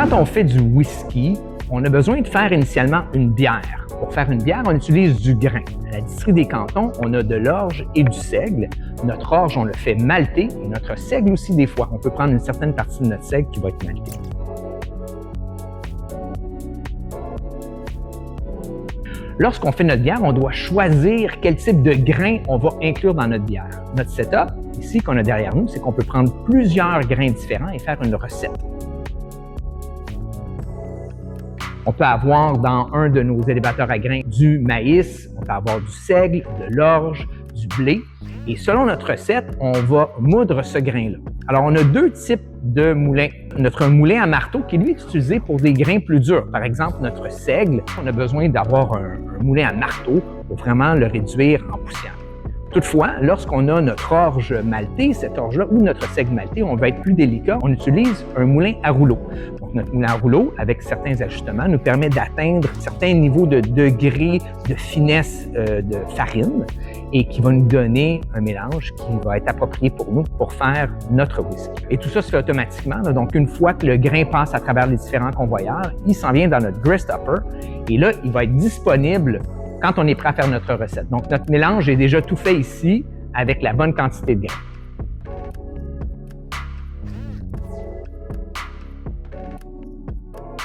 Quand on fait du whisky, on a besoin de faire initialement une bière. Pour faire une bière, on utilise du grain. À la distillerie des Cantons, on a de l'orge et du seigle. Notre orge, on le fait malter et notre seigle aussi des fois. On peut prendre une certaine partie de notre seigle qui va être malté. Lorsqu'on fait notre bière, on doit choisir quel type de grain on va inclure dans notre bière. Notre setup, ici, qu'on a derrière nous, c'est qu'on peut prendre plusieurs grains différents et faire une recette. On peut avoir dans un de nos élévateurs à grains du maïs, on peut avoir du seigle, de l'orge, du blé. Et selon notre recette, on va moudre ce grain-là. Alors, on a deux types de moulins. Notre moulin à marteau qui, lui, est utilisé pour des grains plus durs. Par exemple, notre seigle, on a besoin d'avoir un moulin à marteau pour vraiment le réduire en poussière. Toutefois, lorsqu'on a notre orge maltée, cette orge-là, ou notre seigle malté, on va être plus délicat, on utilise un moulin à rouleau. Donc, notre moulin à rouleau, avec certains ajustements, nous permet d'atteindre certains niveaux de degrés de finesse de farine et qui va nous donner un mélange qui va être approprié pour nous pour faire notre whisky. Et tout ça se fait automatiquement. Là. Donc, une fois que le grain passe à travers les différents convoyeurs, il s'en vient dans notre grist hopper et là, il va être disponible quand on est prêt à faire notre recette. Donc, notre mélange est déjà tout fait ici avec la bonne quantité de grains.